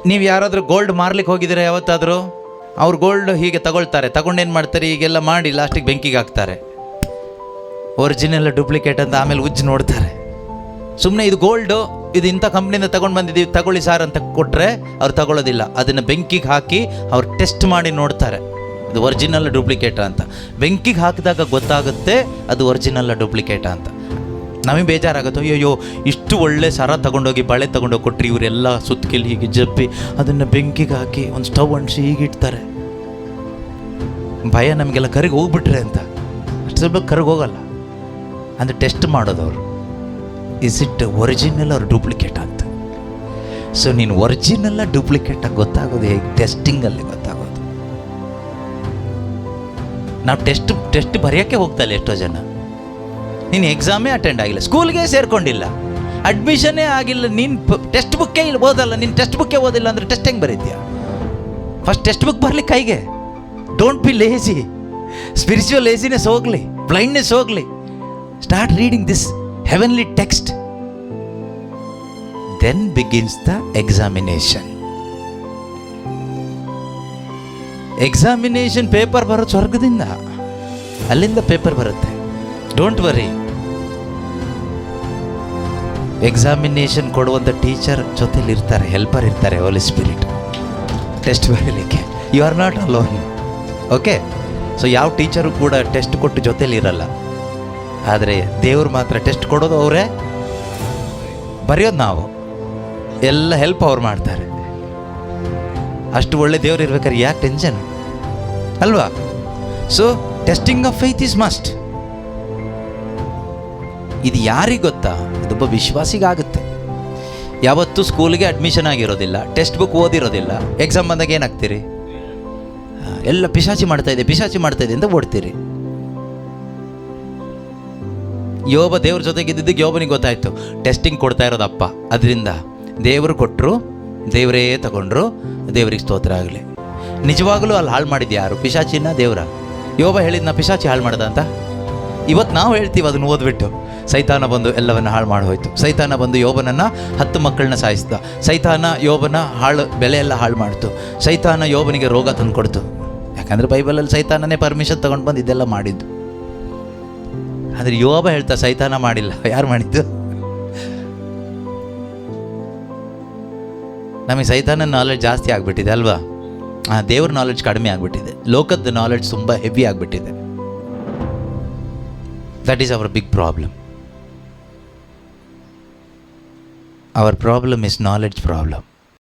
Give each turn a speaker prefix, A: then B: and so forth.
A: ನೀವು ಯಾರಾದರೂ ಗೋಲ್ಡ್ ಮಾರ್ಲಿಕ್ಕೆ ಹೋಗಿದ್ದೀರಾ ಯಾವತ್ತಾದರೂ? ಅವ್ರು ಗೋಲ್ಡ್ ಹೀಗೆ ತಗೊಂಡೇನು ಮಾಡ್ತಾರೆ, ಈಗೆಲ್ಲ ಮಾಡಿ ಲಾಸ್ಟಿಗೆ ಬೆಂಕಿಗೆ ಹಾಕ್ತಾರೆ. ಒರಿಜಿನಲ್ ಡೂಪ್ಲಿಕೇಟ್ ಅಂತ ಆಮೇಲೆ ಉಜ್ಜಿ ನೋಡ್ತಾರೆ. ಸುಮ್ಮನೆ ಇದು ಗೋಲ್ಡು, ಇದು ಇಂಥ ಕಂಪ್ನಿಯಿಂದ ತೊಗೊಂಡು ಬಂದಿದ್ದೀವಿ, ತಗೊಳ್ಳಿ ಸಾರ್ ಅಂತ ಕೊಟ್ಟರೆ ಅವ್ರು ತಗೊಳ್ಳೋದಿಲ್ಲ. ಅದನ್ನು ಬೆಂಕಿಗೆ ಹಾಕಿ ಅವ್ರು ಟೆಸ್ಟ್ ಮಾಡಿ ನೋಡ್ತಾರೆ ಇದು ಒರಿಜಿನಲ್ ಡೂಪ್ಲಿಕೇಟ ಅಂತ. ಬೆಂಕಿಗೆ ಹಾಕಿದಾಗ ಗೊತ್ತಾಗುತ್ತೆ ಅದು ಒರಿಜಿನಲ್ ಡೂಪ್ಲಿಕೇಟ ಅಂತ. ನಮಗೆ ಬೇಜಾರಾಗುತ್ತೆ, ಅಯ್ಯೋ ಇಷ್ಟು ಒಳ್ಳೆ ಸರ ತೊಗೊಂಡೋಗಿ ಬಳೆ ತೊಗೊಂಡೋಗಿ ಕೊಟ್ಟರೆ ಇವರೆಲ್ಲ ಸುತ್ತಕಿಲ್ ಹೀಗೆ ಜಪ್ಪಿ ಅದನ್ನು ಬೆಂಕಿಗೆ ಹಾಕಿ ಒಂದು ಸ್ಟವ್ ಅಂಟಿಸಿ ಹೀಗಿಡ್ತಾರೆ. ಭಯ ನಮಗೆಲ್ಲ ಕರಿಗೆ ಹೋಗ್ಬಿಟ್ರೆ ಅಂತ. ಅಷ್ಟು ಸ್ವಲ್ಪ ಕರಿಗೆ ಹೋಗಲ್ಲ ಅಂದರೆ ಟೆಸ್ಟ್ ಮಾಡೋದವರು, ಇಸ್ ಇಟ್ ಒರಿಜಿನಲ್ ಅವ್ರ ಡೂಪ್ಲಿಕೇಟ್ ಅಂತ. ಸೊ ನೀನು ಒರಿಜಿನಲ್ಲ ಡೂಪ್ಲಿಕೇಟಾಗಿ ಗೊತ್ತಾಗೋದು ಹೇಗೆ? ಟೆಸ್ಟಿಂಗಲ್ಲಿ ಗೊತ್ತಾಗೋದು. ನಾವು ಟೆಸ್ಟ್ ಬರೆಯೋಕ್ಕೆ ಹೋಗ್ತಾಯಿಲ್ಲ ಎಷ್ಟೋ ಜನ. ನೀನು ಎಕ್ಸಾಮೇ ಅಟೆಂಡ್ ಆಗಿಲ್ಲ, ಸ್ಕೂಲ್ಗೆ ಸೇರ್ಕೊಂಡಿಲ್ಲ, ಅಡ್ಮಿಷನ್ನೇ ಆಗಿಲ್ಲ, ನೀನು ಟೆಕ್ಸ್ಟ್ ಬುಕ್ಕೇ ಇಲ್ಲಿ ಓದಲ್ಲ. ನೀನು ಟೆಕ್ಸ್ಟ್ ಬುಕ್ಕೇ ಓದಿಲ್ಲ ಅಂದರೆ ಟೆಸ್ಟ್ ಹೆಂಗೆ ಬರೀತೀಯ? ಫಸ್ಟ್ ಟೆಕ್ಸ್ಟ್ ಬುಕ್ ಬರಲಿ ಕೈಗೆ. Don't be lazy. Spiritual laziness ಹೋಗಲಿ, ಬ್ಲೈಂಡ್ನೆಸ್ ಹೋಗಲಿ. Start reading this heavenly text. Then begins the examination. Examination paper ಬರೋದು ಸ್ವರ್ಗದಿಂದ, ಅಲ್ಲಿಂದ ಪೇಪರ್ ಬರುತ್ತೆ. Don't worry. ಎಕ್ಸಾಮಿನೇಷನ್ ಕೊಡುವಂಥ ಟೀಚರ್ ಜೊತೆಲಿ ಇರ್ತಾರೆ, ಹೆಲ್ಪರ್ ಇರ್ತಾರೆ, ಹೋಲಿ ಸ್ಪಿರಿಟ್ ಟೆಸ್ಟ್ ಬರೀಲಿಕ್ಕೆ. You are not alone. Okay. So ಯಾವ ಟೀಚರು ಕೂಡ ಟೆಸ್ಟ್ ಕೊಟ್ಟು ಜೊತೇಲಿ ಇರಲ್ಲ. ಆದರೆ ದೇವ್ರು ಮಾತ್ರ ಟೆಸ್ಟ್ ಕೊಡೋದು ಅವರೇ, ಬರೆಯೋದು ನಾವು, ಎಲ್ಲ ಹೆಲ್ಪ್ ಅವ್ರು ಮಾಡ್ತಾರೆ. ಅಷ್ಟು ಒಳ್ಳೆ ದೇವ್ರು ಇರ್ಬೇಕಾದ್ರೆ ಯಾಕೆ ಟೆನ್ಷನ್ ಅಲ್ವಾ? So testing of faith is must. ಇದು ಯಾರಿಗೆ ಗೊತ್ತಾ? ಇದೊಬ್ಬ ವಿಶ್ವಾಸಿಗಾಗುತ್ತೆ. ಯಾವತ್ತೂ ಸ್ಕೂಲಿಗೆ ಅಡ್ಮಿಷನ್ ಆಗಿರೋದಿಲ್ಲ, ಟೆಕ್ಸ್ಟ್ ಬುಕ್ ಓದಿರೋದಿಲ್ಲ, ಎಕ್ಸಾಮ್ ಬಂದಾಗ ಏನಾಗ್ತೀರಿ? ಎಲ್ಲ ಪಿಶಾಚಿ ಮಾಡ್ತಾಯಿದೆ ಅಂತ ಓಡ್ತೀರಿ. ಯೋಬ ದೇವ್ರ ಜೊತೆಗಿದ್ದಿದ್ದಕ್ಕೆ ಯೋಬನಿಗೆ ಗೊತ್ತಾಯಿತು ಟೆಸ್ಟಿಂಗ್ ಕೊಡ್ತಾ ಇರೋದಪ್ಪ. ಅದರಿಂದ ದೇವರು ಕೊಟ್ಟರು, ದೇವರೇ ತಗೊಂಡ್ರು, ದೇವರಿಗೆ ಸ್ತೋತ್ರ ಆಗಲಿ. ನಿಜವಾಗಲೂ ಅಲ್ಲಿ ಹಾಳು ಮಾಡಿದ್ದು ಯಾರು? ಪಿಶಾಚಿನ ದೇವರ? ಯೋಬ ಹೇಳಿದ್ನ ಪಿಶಾಚಿ ಹಾಳು ಮಾಡ್ದ ಅಂತ? ಇವತ್ತು ನಾವು ಹೇಳ್ತೀವಿ ಅದನ್ನು ಓದ್ಬಿಟ್ಟು, ಸೈತಾನ ಬಂದು ಎಲ್ಲವನ್ನು ಹಾಳು ಮಾಡಿ ಹೋಯ್ತು. ಸೈತಾನ ಬಂದು ಯೋಬನನ್ನು 10 ಮಕ್ಕಳನ್ನ ಸಾಯಿಸ್ದ. ಸೈತಾನ ಯೋಬನ ಬೆಲೆ ಎಲ್ಲ ಹಾಳು ಮಾಡ್ತು. ಸೈತಾನ ಯೋಬನಿಗೆ ರೋಗ ತಂದು ಕೊಡ್ತು. ಯಾಕಂದರೆ ಬೈಬಲಲ್ಲಿ ಸೈತಾನನೇ ಪರ್ಮಿಷನ್ ತೊಗೊಂಡು ಬಂದು ಇದೆಲ್ಲ ಮಾಡಿದ್ದು. ಆದರೆ ಯೋಬ ಹೇಳ್ತಾ ಸೈತಾನ ಮಾಡಿಲ್ಲ. ಯಾರು ಮಾಡಿದ್ದು? ನಮಗೆ ಸೈತಾನ ನಾಲೆಡ್ಜ್ ಜಾಸ್ತಿ ಆಗಿಬಿಟ್ಟಿದೆ ಅಲ್ವಾ? ದೇವ್ರ ನಾಲೆಡ್ಜ್ ಕಡಿಮೆ ಆಗಿಬಿಟ್ಟಿದೆ. ಲೋಕದ ನಾಲೆಡ್ಜ್ ತುಂಬ ಹೆವಿ ಆಗಿಬಿಟ್ಟಿದೆ. That is our big problem. Our problem is knowledge problem.